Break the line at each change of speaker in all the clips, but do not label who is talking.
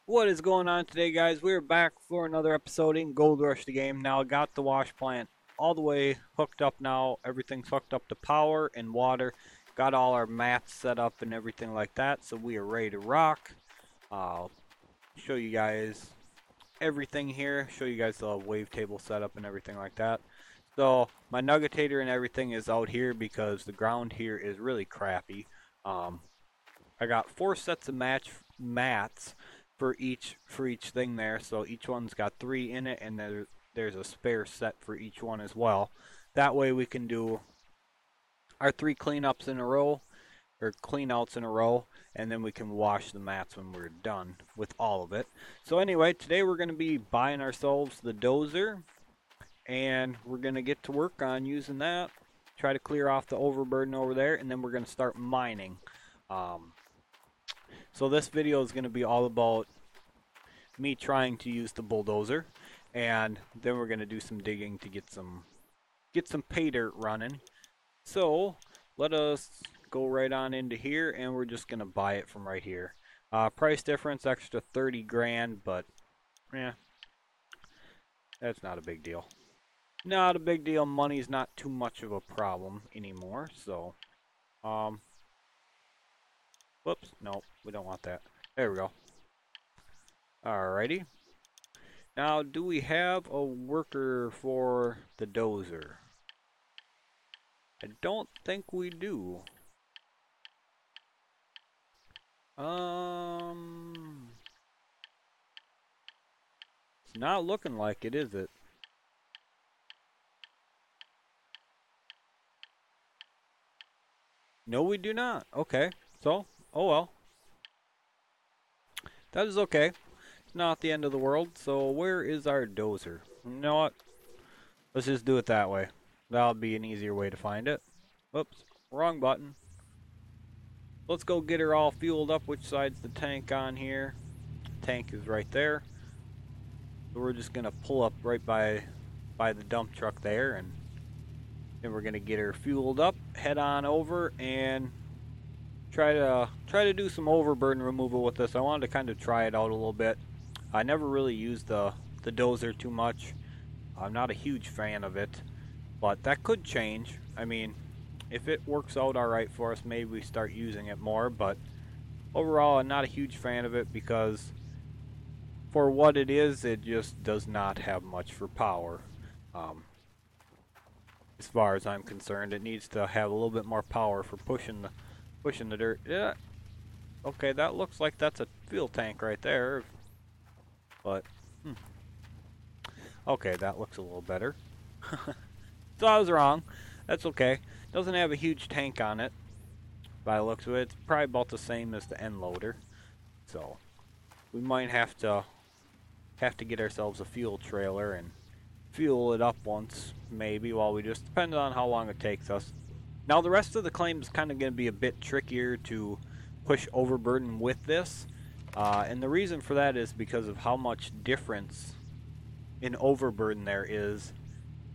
What is going on today, guys? We're back for another episode in Gold Rush the game. Now, I got the wash plant all the way hooked up now. Everything's hooked up to power and water. Got all our mats set up and everything like that, so we are ready to rock. I'll show you guys everything here, show you guys the wavetable setup and everything like that. So, my nuggetator and everything is out here because the ground here is really crappy. Um, I got 4 sets of mats for each thing there. So each one's got 3 in it, and there's a spare set for each one as well. That way we can do our 3 cleanups in a row or cleanouts in a row, and then we can wash the mats when we're done with all of it. So anyway, today we're going to be buying ourselves the Dozer, and we're going to get to work on using that. Try to clear off the overburden over there, and then we're going to start mining. Um, so this video is going to be all about me trying to use the bulldozer, and then we're going to do some digging to get some pay dirt running. So let us go right on into here, and we're just going to buy it from right here. Price difference extra 30 grand, but yeah, that's not a big deal. Not a big deal. Money's not too much of a problem anymore. So whoops, no, we don't want that. There we go. Alrighty. Now, do we have a worker for the dozer? I don't think we do. It's not looking like it, is it? No, we do not. Okay. So, oh well. That is okay. It's not the end of the world. So, where is our dozer? You know what? Let's just do it that way. That'll be an easier way to find it. Whoops. Wrong button. Let's go get her all fueled up. Which side's the tank on here? Tank is right there. So we're just gonna pull up right by the dump truck there, and then we're gonna get her fueled up, head on over, and try to do some overburden removal with this. I wanted to kind of try it out a little bit. I never really used the dozer too much. I'm not a huge fan of it, but that could change. I mean, if it works out alright for us, maybe we start using it more, but overall I'm not a huge fan of it because for what it is, it just does not have much for power. Um, as far as I'm concerned, it needs to have a little bit more power for pushing the dirt. Yeah, okay, that looks like that's a fuel tank right there. But okay, that looks a little better. So I was wrong. That's okay. Doesn't have a huge tank on it. By the looks of it, it's probably about the same as the end loader. So we might have to get ourselves a fuel trailer and fuel it up once, maybe, while we just depends on how long it takes us. Now the rest of the claim is kind of going to be a bit trickier to push overburden with this, and the reason for that is because of how much difference in overburden there is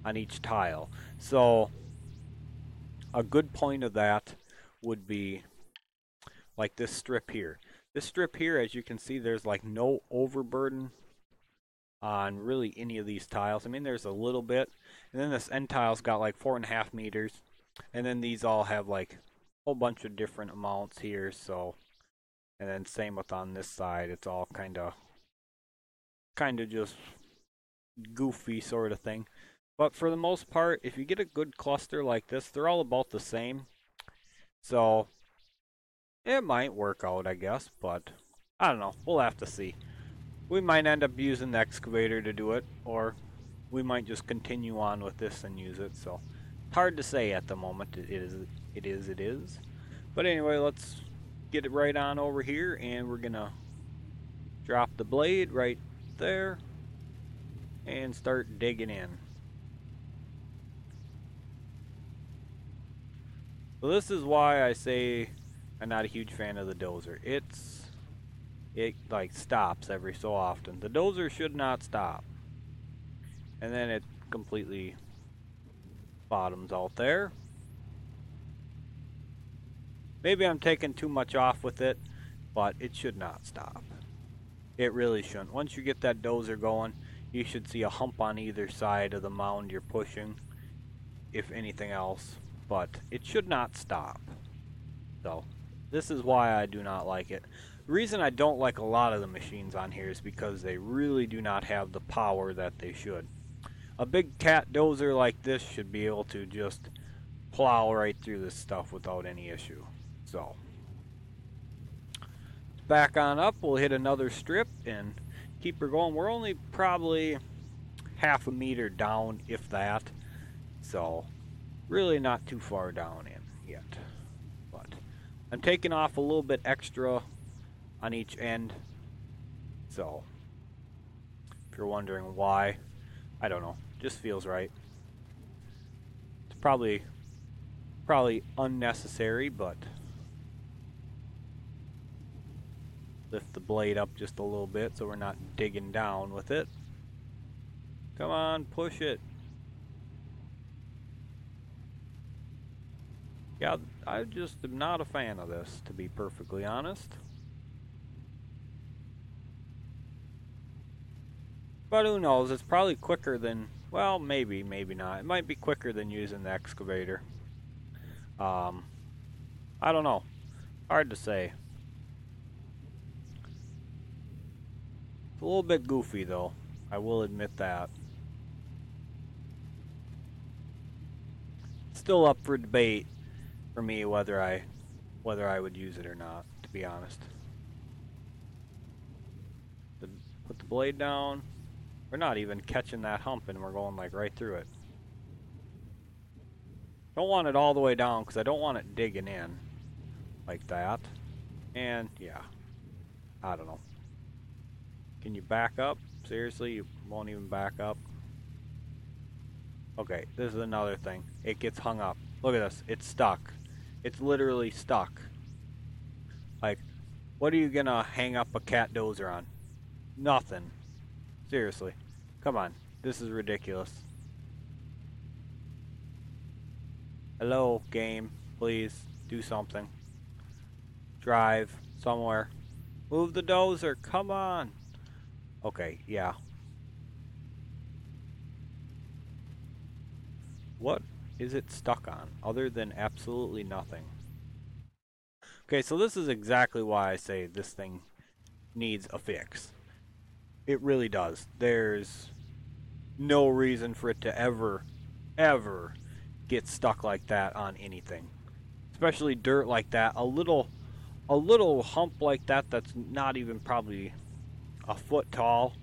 on each tile. So a good point of that would be like this strip here. This strip here, as you can see, there's like no overburden on really any of these tiles. I mean, there's a little bit, and then this end tile's got like 4.5 meters, and then these all have like a whole bunch of different amounts here. So, and then same with on this side, it's all kind of just goofy sort of thing. But for the most part, if you get a good cluster like this, they're all about the same. So it might work out, I guess, but I don't know. We'll have to see. We might end up using the excavator to do it, or we might just continue on with this and use it. So it's hard to say at the moment. It is. But anyway, let's get it right on over here, and we're gonna drop the blade right there and start digging in. So this is why I say I'm not a huge fan of the dozer. It like stops every so often. The dozer should not stop. And then it completely bottoms out there. Maybe I'm taking too much off with it, but it should not stop. It really shouldn't. Once you get that dozer going, you should see a hump on either side of the mound you're pushing, if anything else. But it should not stop. So, this is why I do not like it. The reason I don't like a lot of the machines on here is because they really do not have the power that they should. A big cat dozer like this should be able to just plow right through this stuff without any issue. So, back on up, we'll hit another strip and keep her going. We're only probably half a meter down, if that. So, really not too far down in yet. But I'm taking off a little bit extra on each end. So, if you're wondering why, I don't know. Just feels right. It's probably unnecessary, but lift the blade up just a little bit so we're not digging down with it. Come on, push it. Yeah, I just am not a fan of this, to be perfectly honest. But who knows, it's probably quicker than, well, maybe not. It might be quicker than using the excavator. I don't know. Hard to say. It's a little bit goofy though, I will admit that. Still up for debate for me whether I would use it or not, to be honest. Put the blade down. We're not even catching that hump and we're going like right through it. Don't want it all the way down because I don't want it digging in like that. And yeah, I don't know. Can you back up? Seriously, you won't even back up? Okay, this is another thing. It gets hung up. Look at this. It's stuck. It's literally stuck. Like, what are you gonna hang up a cat dozer on? Nothing. Seriously. Come on. This is ridiculous. Hello, game. Please, do something. Drive somewhere. Move the dozer. Come on. Okay, yeah. What is it stuck on, other than absolutely nothing? Okay, so this is exactly why I say this thing needs a fix. It really does. There's no reason for it to ever get stuck like that on anything. Especially dirt like that. A little hump like that that's not even probably a foot tall.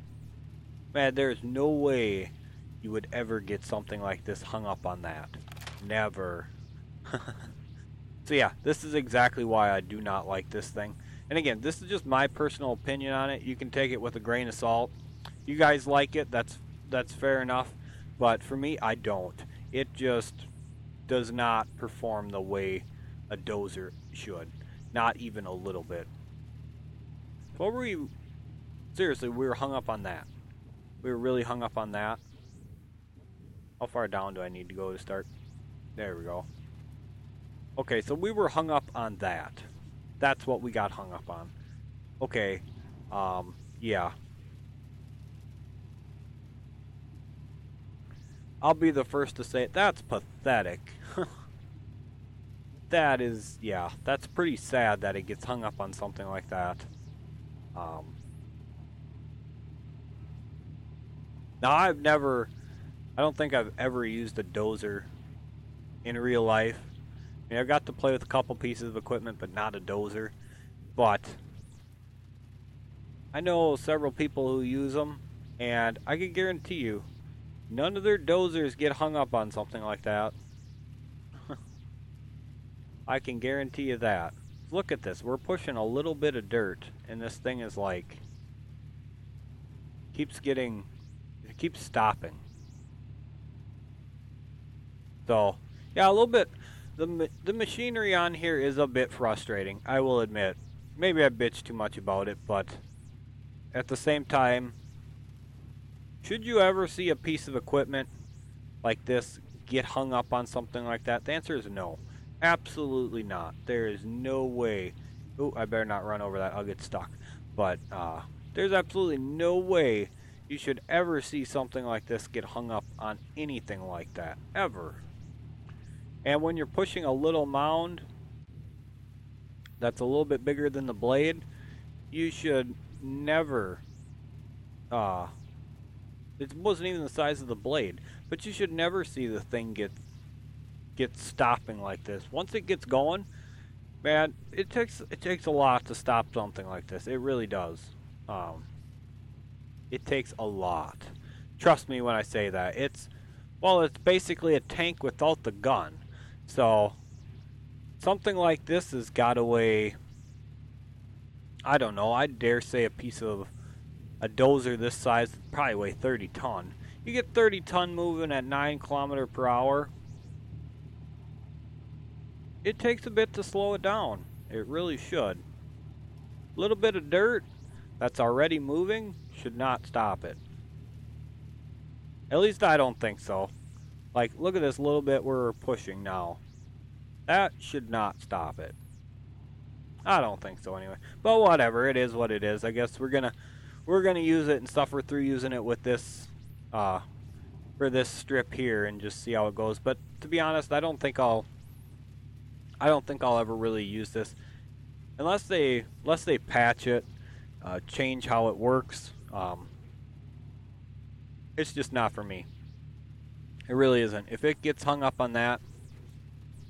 Man, there's no way you would ever get something like this hung up on that. Never. So yeah, this is exactly why I do not like this thing. And again, this is just my personal opinion on it. You can take it with a grain of salt. You guys like it, that's fair enough. But for me, I don't. It just does not perform the way a dozer should. Not even a little bit. What were we... Seriously, we were hung up on that. We were really hung up on that. How far down do I need to go to start? There we go. Okay, so we were hung up on that. That's what we got hung up on. Okay, yeah. I'll be the first to say it. That's pathetic. That is, yeah, that's pretty sad that it gets hung up on something like that. Now, I don't think I've ever used a dozer in real life. I mean, I've got to play with a couple pieces of equipment, but not a dozer. But I know several people who use them, and I can guarantee you, none of their dozers get hung up on something like that. I can guarantee you that. Look at this. We're pushing a little bit of dirt, and this thing is like... It keeps stopping. So, yeah, a little bit... The machinery on here is a bit frustrating, I will admit. Maybe I bitch too much about it, but... At the same time... Should you ever see a piece of equipment like this get hung up on something like that? The answer is no. Absolutely not. There is no way. Ooh, I better not run over that. I'll get stuck. But, There's absolutely no way you should ever see something like this get hung up on anything like that, ever. And when you're pushing a little mound that's a little bit bigger than the blade, you should never, it wasn't even the size of the blade, but you should never see the thing get stopping like this. Once it gets going, man, it takes a lot to stop something like this. It really does. It takes a lot. Trust me when I say that. It's basically a tank without the gun. So something like this has got to weigh, I don't know, I dare say a piece of a dozer this size would probably weigh 30 ton. You get 30 ton moving at 9 kilometer per hour. It takes a bit to slow it down. It really should. A little bit of dirt that's already moving should not stop it. At least I don't think so. Like, look at this little bit we're pushing now. That should not stop it. I don't think so anyway. But whatever, it is what it is. I guess we're gonna use it and suffer through using it with this for this strip here and just see how it goes. But to be honest, I don't think I'll ever really use this unless they patch it, change how it works. It's just not for me. It really isn't. If it gets hung up on that,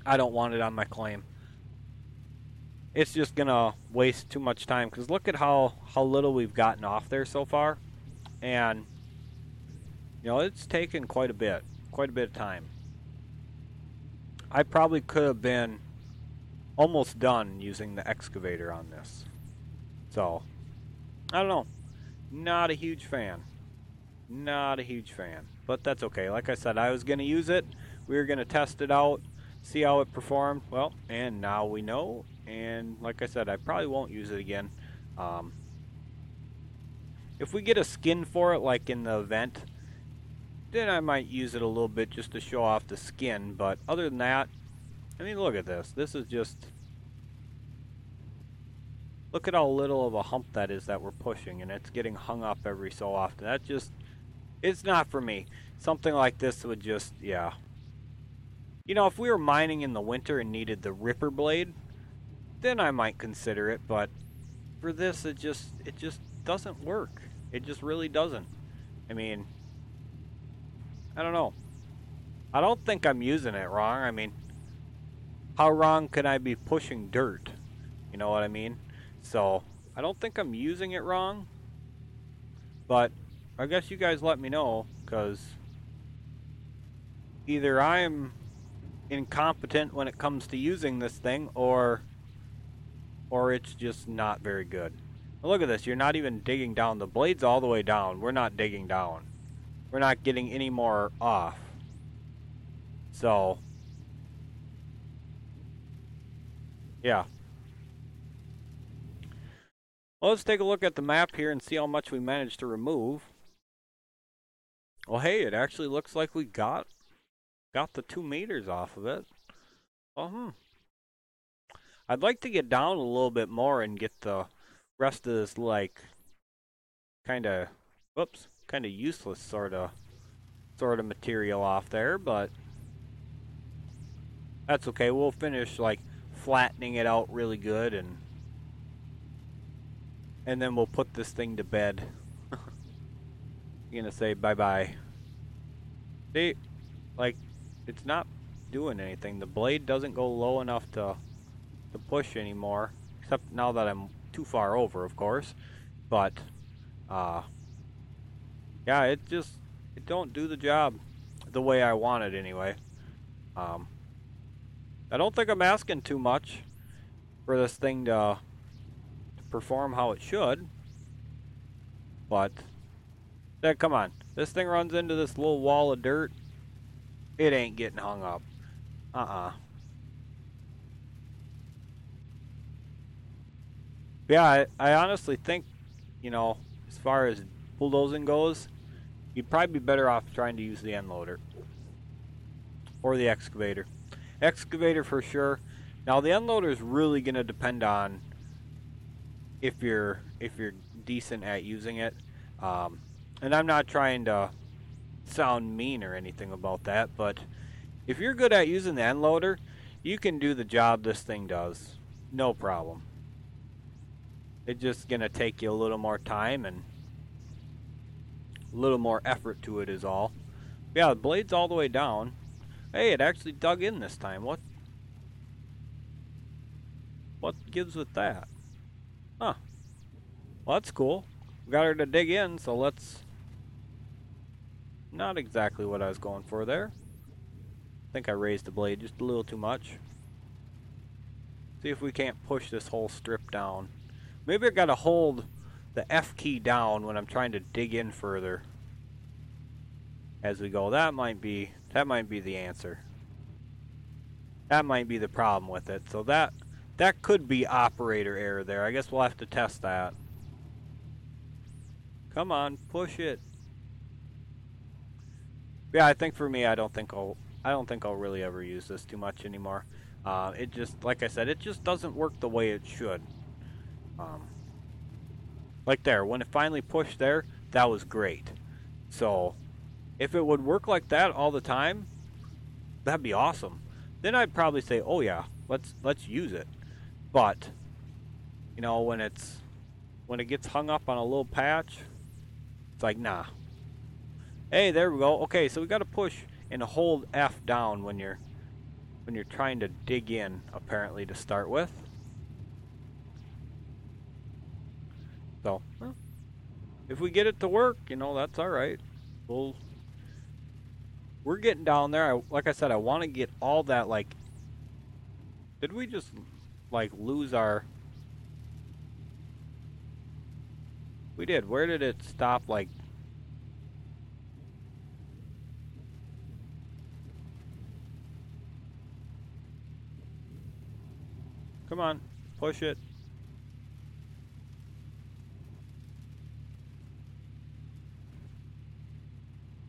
I don't want it on my claim. It's just gonna waste too much time, because look at how little we've gotten off there so far, and you know, it's taken quite a bit of time. I probably could have been almost done using the excavator on this. So I don't know. Not a huge fan. Not a huge fan. But that's okay. Like I said, I was going to use it. We were going to test it out, see how it performed. Well, and now we know. And like I said, I probably won't use it again. If we get a skin for it, like in the event, then I might use it a little bit just to show off the skin. But other than that, I mean, look at this. This is just... Look at how little of a hump that is that we're pushing, and it's getting hung up every so often. That just... It's not for me. Something like this would just... Yeah. You know, if we were mining in the winter and needed the ripper blade, then I might consider it. But for this, it just doesn't work. It just really doesn't. I mean... I don't know. I don't think I'm using it wrong. I mean, how wrong can I be pushing dirt? You know what I mean? So, I don't think I'm using it wrong. But, I guess you guys let me know, because either I'm incompetent when it comes to using this thing, or it's just not very good. Now look at this. You're not even digging down. The blade's all the way down. We're not digging down. We're not getting any more off. So, yeah. Well, let's take a look at the map here and see how much we managed to remove. Well, hey, it actually looks like we got the 2 meters off of it. Well, I'd like to get down a little bit more and get the rest of this, like, kind of useless sort of material off there, but that's okay. We'll finish like flattening it out really good, and then we'll put this thing to bed. I'm gonna say bye-bye. See, like, it's not doing anything. The blade doesn't go low enough to push anymore, except now that I'm too far over, of course. But yeah, it don't do the job the way I want it anyway. I don't think I'm asking too much for this thing to perform how it should. But come on, this thing runs into this little wall of dirt. It ain't getting hung up. Yeah, I honestly think, you know, as far as bulldozing goes, you'd probably be better off trying to use the end loader or the excavator. Excavator for sure. Now the end loader is really going to depend on if you're decent at using it. Um, and I'm not trying to sound mean or anything about that, but if you're good at using the end loader, you can do the job this thing does. No problem. It's just gonna take you a little more time and a little more effort to it is all. Yeah, the blade's all the way down. Hey, it actually dug in this time. What gives with that? Huh. Well, that's cool. We got her to dig in, so let's... Not exactly what I was going for there. I think I raised the blade just a little too much. See if we can't push this whole strip down. Maybe I gotta hold the F key down when I'm trying to dig in further as we go. That might be the answer. That might be the problem with it. So that could be operator error there. I guess we'll have to test that. Come on, push it. Yeah, I think for me, I don't think I'll really ever use this too much anymore. It just, like I said, it just doesn't work the way it should. Like there, when it finally pushed there, that was great. So, if it would work like that all the time, that'd be awesome. Then I'd probably say, oh yeah, let's use it. But, you know, when it gets hung up on a little patch, it's like, nah. Hey, there we go. Okay, so we got to push and hold F down when you're trying to dig in, apparently, to start with. So, well, if we get it to work, you know, that's all right. We're getting down there. Like I said, I want to get all that, like... Did we just, like, lose our... We did. Where did it stop, like... Come on, push it.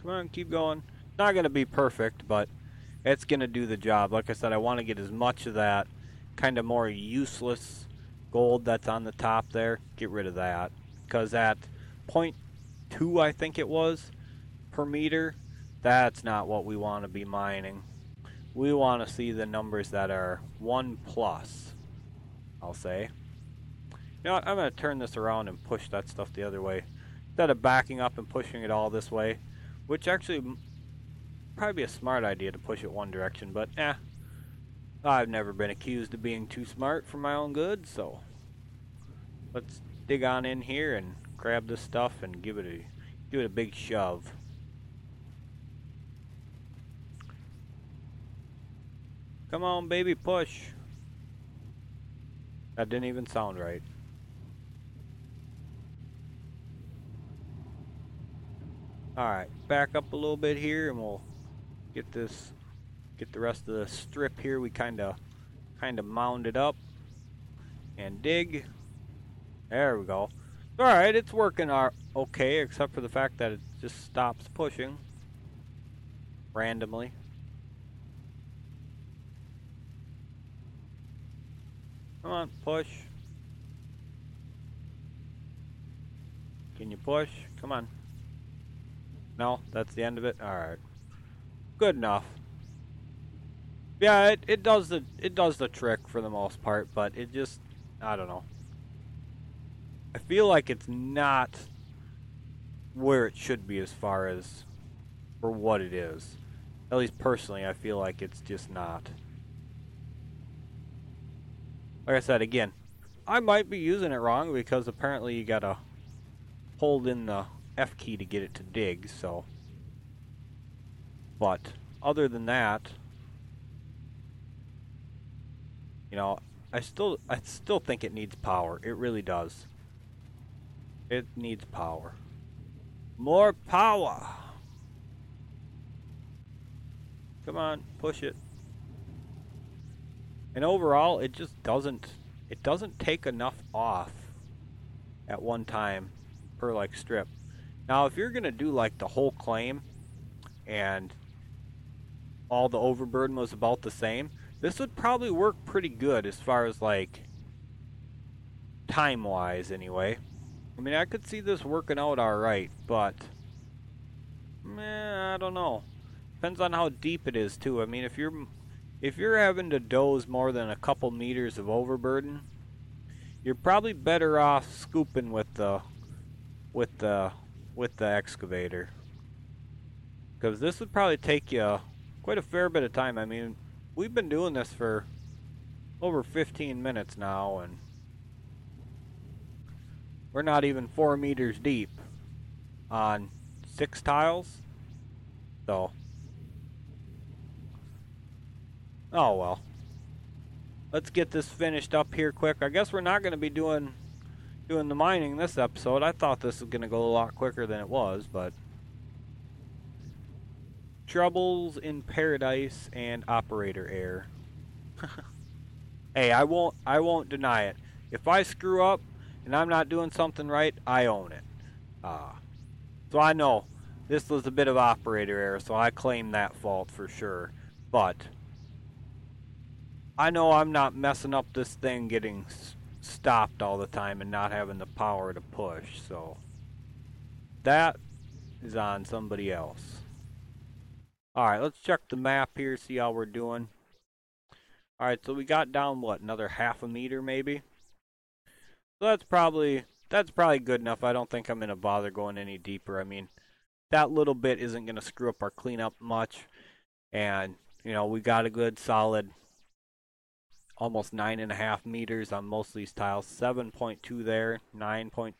Come on, keep going. Not going to be perfect, but it's going to do the job. Like I said, I want to get as much of that kind of more useless gold that's on the top there. Get rid of that. Because at 0.2, I think it was, per meter, that's not what we want to be mining. We want to see the numbers that are 1 plus, I'll say. You know what, I'm going to turn this around and push that stuff the other way. Instead of backing up and pushing it all this way, which actually probably be a smart idea to push it one direction, but I've never been accused of being too smart for my own good, so let's dig on in here and grab this stuff and give it a big shove. Come on, baby, push. That didn't even sound right. Alright, back up a little bit here and we'll get the rest of the strip here. We kinda mounded up and dig. There we go. Alright, it's working okay, except for the fact that it just stops pushing randomly. Come on, push. Can you push? Come on. No, that's the end of it. All right, good enough. Yeah, it does the trick for the most part, but it just, I don't know. I feel like it's not where it should be as far as for what it is. At least personally, I feel like it's just not. Like I said, again, I might be using it wrong because apparently you gotta hold in the F key to get it to dig, so. But other than that, you know, I still think it needs power. It really does. It needs power. More power. Come on, push it. And overall, it just doesn't take enough off at one time per like strip. Now, if you're gonna do like the whole claim and all the overburden was about the same, this would probably work pretty good as far as like time-wise anyway. I mean, I could see this working out alright, but I don't know. Depends on how deep it is too. I mean, if you're having to doze more than a couple meters of overburden, you're probably better off scooping with the excavator, because this would probably take you quite a fair bit of time. I mean, we've been doing this for over 15 minutes now, and we're not even 4 meters deep on 6 tiles. So, oh well. Let's get this finished up here quick. I guess we're not going to be doing the mining this episode. I thought this was going to go a lot quicker than it was, but troubles in paradise and operator error. Hey, I won't deny it. If I screw up and I'm not doing something right, I own it. So I know this was a bit of operator error, so I claim that fault for sure. But I know I'm not messing up this thing getting stopped all the time and not having the power to push, so that is on somebody else. Alright, let's check the map here, see how we're doing. Alright, so we got down, what, another half a meter maybe? So that's probably good enough. I don't think I'm going to bother going any deeper. I mean, that little bit isn't going to screw up our cleanup much. And, you know, we got a good solid almost 9.5 meters on most of these tiles. 7.2 there, 9.2.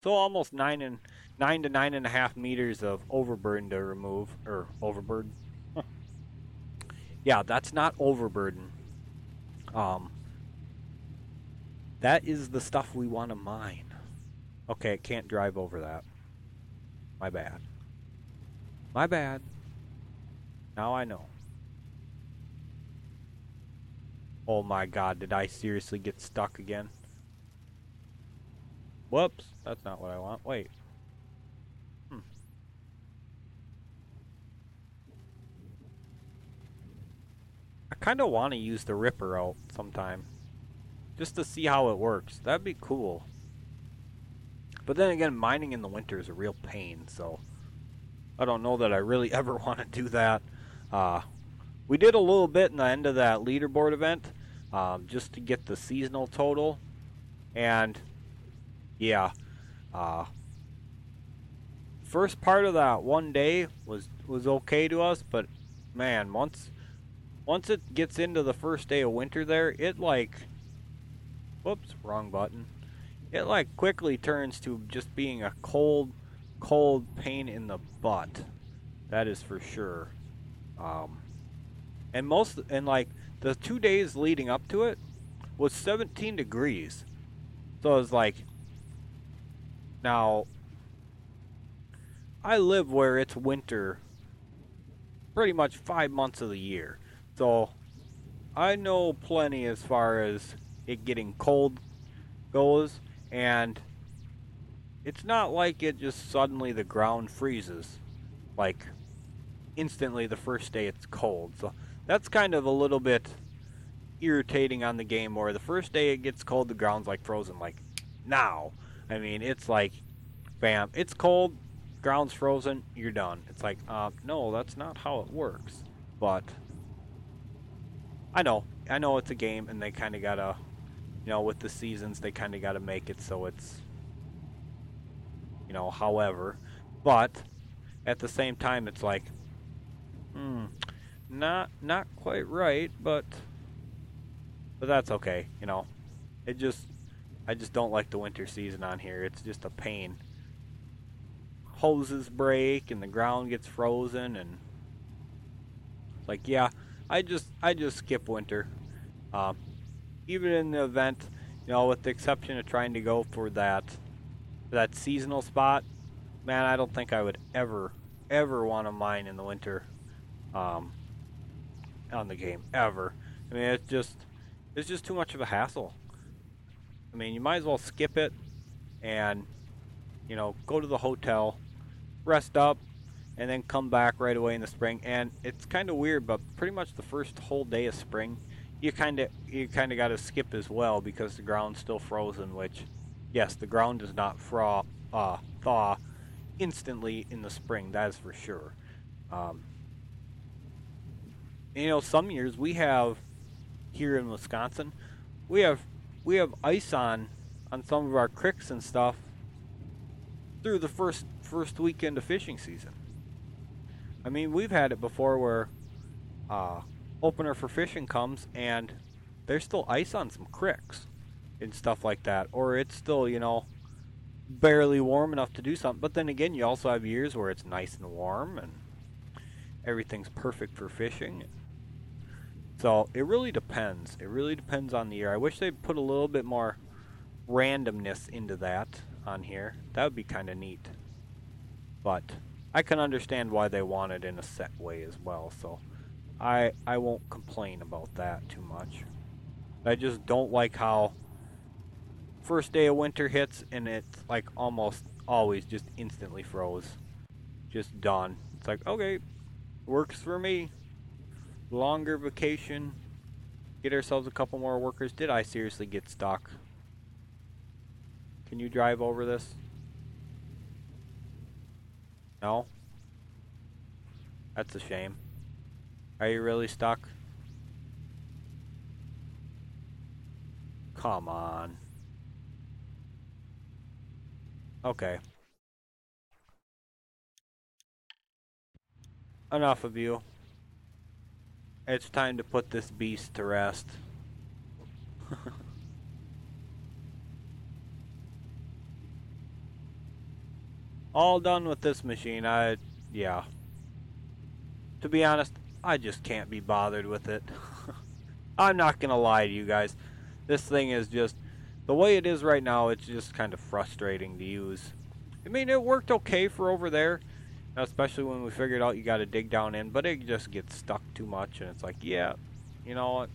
So almost 9 to 9.5 meters of overburden to remove. Or overburden. Yeah, that's not overburden. That is the stuff we want to mine. Okay, it can't drive over that. My bad. My bad. Now I know. Oh my god, did I seriously get stuck again? Whoops, that's not what I want. Wait. I kind of want to use the ripper out sometime, just to see how it works. That'd be cool. But then again, mining in the winter is a real pain, so I don't know that I really ever want to do that. We did a little bit in the end of that leaderboard event, just to get the seasonal total, and yeah, first part of that one day was okay to us, but man, once it gets into the first day of winter there, it like, whoops, wrong button. It like quickly turns to just being a cold pain in the butt. That is for sure. And like the 2 days leading up to it was 17 degrees. So it was like, now I live where it's winter pretty much 5 months of the year. So I know plenty as far as it getting cold goes, and it's not like it just suddenly the ground freezes like instantly the first day it's cold. So that's kind of a little bit irritating on the game, where the first day it gets cold, the ground's like frozen like now. I mean, it's like bam, it's cold, ground's frozen, you're done. It's like no, that's not how it works. But I know it's a game, and they kind of gotta, you know, with the seasons, they kind of gotta make it so it's, you know, however. But at the same time, it's like, not quite right, but that's okay, you know. I just don't like the winter season on here. It's just a pain. Hoses break and the ground gets frozen, and it's like, yeah, I just skip winter. Even in the event, you know, with the exception of trying to go for that seasonal spot, man, I don't think I would ever want to mine in the winter on the game, ever. I mean, it's just too much of a hassle. I mean, you might as well skip it and, you know, go to the hotel, rest up, and then come back right away in the spring. And it's kind of weird, but pretty much the first whole day of spring, you kind of got to skip as well because the ground's still frozen. Which, yes, the ground does not thaw instantly in the spring. That is for sure. Um, some years we have here in Wisconsin, we have we have ice on some of our creeks and stuff through the first weekend of fishing season. I mean, we've had it before where uh, opener for fishing comes and there's still ice on some creeks and stuff like that, or it's still barely warm enough to do something. But then again, you also have years where it's nice and warm and everything's perfect for fishing. So it really depends. It really depends on the year. I wish they'd put a little bit more randomness into that on here. That would be kind of neat. But I can understand why they want it in a set way as well. So I won't complain about that too much. I just don't like how first day of winter hits and it's like almost always just instantly froze. Just done. It's like, okay, works for me. Longer vacation. Get ourselves a couple more workers. Did I seriously get stuck? Can you drive over this? No? That's a shame. Are you really stuck? Come on. Okay. Enough of you. It's time to put this beast to rest. All done with this machine. Yeah. To be honest, I just can't be bothered with it. I'm not gonna lie to you guys. This thing is just, the way it is right now, it's just kind of frustrating to use. I mean, it worked okay for over there, especially when we figured out you gotta dig down in, but it just gets stuck too much, and it's like, yeah, you know what?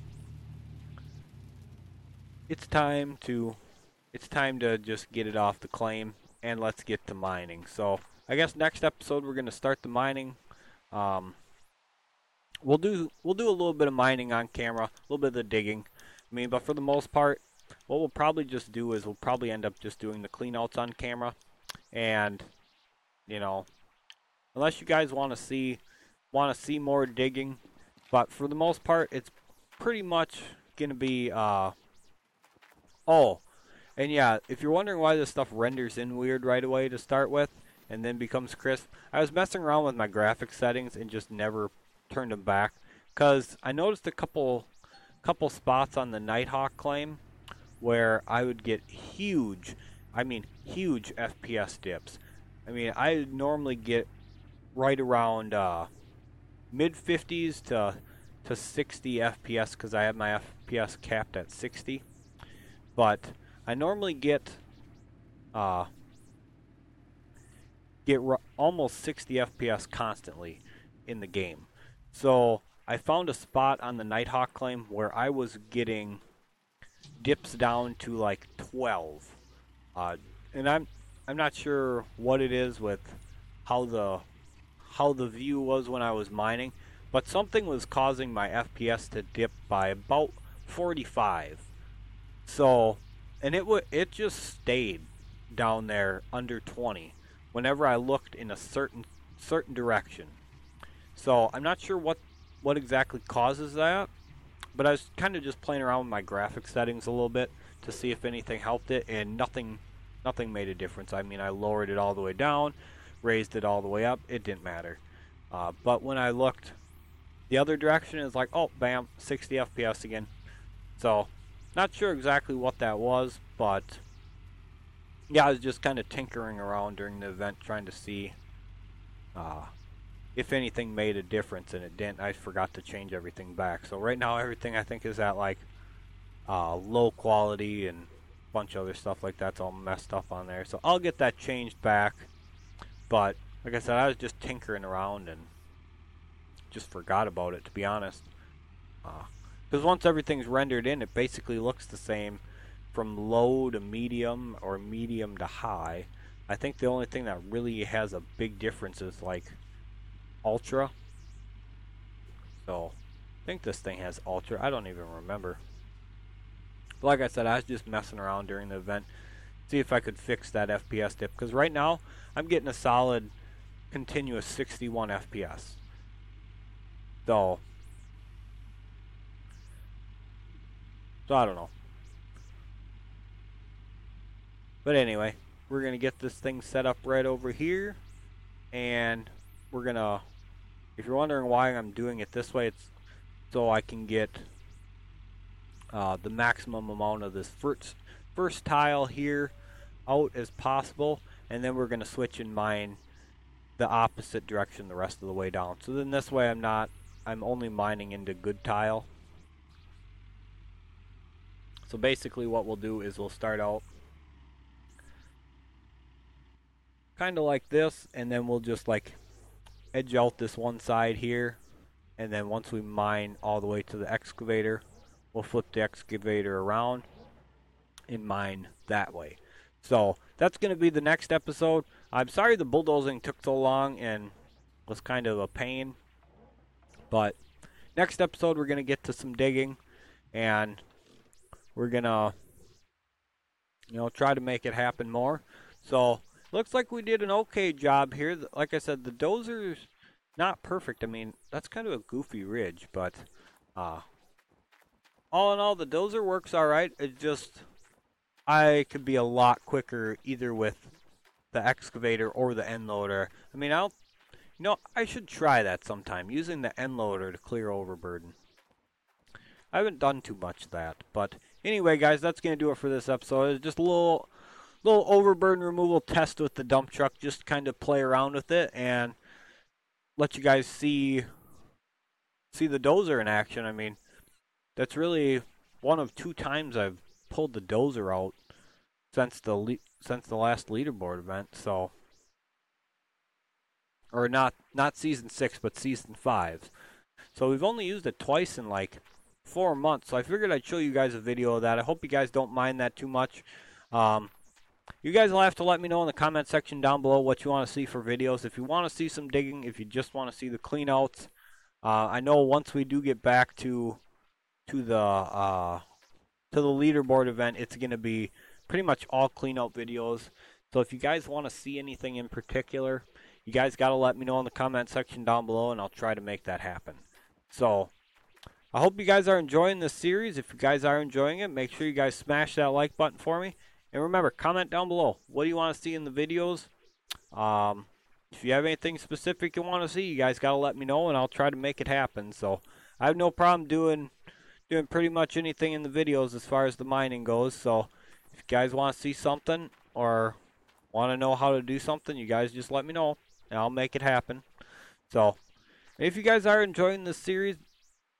It's time to, it's time to just get it off the claim, and let's get to mining. So, I guess next episode we're gonna start the mining. Um, we'll do a little bit of mining on camera, a little bit of the digging. I mean, but for the most part, what we'll probably just do is we'll probably end up just doing the cleanouts on camera, and you know, unless you guys want to see more digging, but for the most part, it's pretty much gonna be oh, and yeah, if you're wondering why this stuff renders in weird right away to start with, and then becomes crisp, I was messing around with my graphics settings and just never turned them back, cause I noticed a couple spots on the Nighthawk claim where I would get huge, I mean huge FPS dips. I mean, I normally get right around mid 50s to 60 FPS because I have my FPS capped at 60. But I normally uh, almost 60 FPS constantly in the game. So I found a spot on the Nighthawk claim where I was getting dips down to like 12, and I'm not sure what it is with how the view was when I was mining, but something was causing my FPS to dip by about 45. So, and it just stayed down there under 20 whenever I looked in a certain direction. So I'm not sure what exactly causes that, but I was kind of just playing around with my graphics settings a little bit to see if anything helped it, and nothing made a difference. I mean, I lowered it all the way down, raised it all the way up. It didn't matter. But when I looked the other direction, it's like, oh, bam, 60 FPS again. So, not sure exactly what that was, but yeah, I was just kind of tinkering around during the event trying to see if anything made a difference, and it didn't. I forgot to change everything back. So right now, everything I think is at like low quality, and a bunch of other stuff like that's all messed up on there. So I'll get that changed back. But like I said, I was just tinkering around and just forgot about it, to be honest. Because once everything's rendered in, it basically looks the same from low to medium or medium to high. I think the only thing that really has a big difference is like ultra. So I think this thing has ultra. I don't even remember. But like I said, I was just messing around during the event. See if I could fix that FPS dip. Because right now, I'm getting a solid, continuous 61 FPS. So I don't know. But anyway, we're going to get this thing set up right over here. And we're going to, if you're wondering why I'm doing it this way, it's so I can get the maximum amount of this first tile here out as possible. And then we're going to switch and mine the opposite direction the rest of the way down. So then this way I'm only mining into good tile. So basically what we'll do is we'll start out kind of like this, and then we'll just like edge out this one side here, and then once we mine all the way to the excavator, we'll flip the excavator around and mine that way. So that's going to be the next episode. I'm sorry the bulldozing took so long and was kind of a pain, but next episode we're going to get to some digging, and we're going to try to make it happen more. So looks like we did an okay job here. Like I said, the dozer's not perfect. I mean, that's kind of a goofy ridge, but all in all, the dozer works all right. It's just I could be a lot quicker either with the excavator or the end loader. I mean, I should try that sometime, using the end loader to clear overburden. I haven't done too much of that, but anyway, guys, that's going to do it for this episode. It's just a little overburden removal test with the dump truck, just kind of play around with it and let you guys see the dozer in action. I mean, that's really one of 2 times I've pulled the dozer out since the last leaderboard event. So, or not season 6, but season 5. So we've only used it twice in like 4 months. So I figured I'd show you guys a video of that. I hope you guys don't mind that too much. You guys will have to let me know in the comment section down below what you want to see for videos. If you want to see some digging, if you just want to see the cleanouts. I know once we do get back to the leaderboard event, it's going to be pretty much all cleanout videos. So if you guys want to see anything in particular, you guys got to let me know in the comment section down below, and I'll try to make that happen. So I hope you guys are enjoying this series. If you guys are enjoying it, make sure you guys smash that like button for me. And remember, comment down below. What do you want to see in the videos? If you have anything specific you want to see, you guys got to let me know, and I'll try to make it happen. So I have no problem doing pretty much anything in the videos as far as the mining goes. So if you guys want to see something or want to know how to do something, you guys just let me know, and I'll make it happen. So if you guys are enjoying this series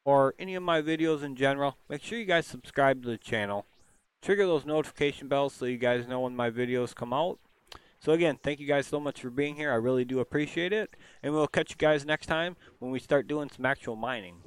or any of my videos in general, make sure you guys subscribe to the channel. Trigger those notification bells so you guys know when my videos come out. So again, thank you guys so much for being here. I really do appreciate it. And we'll catch you guys next time when we start doing some actual mining.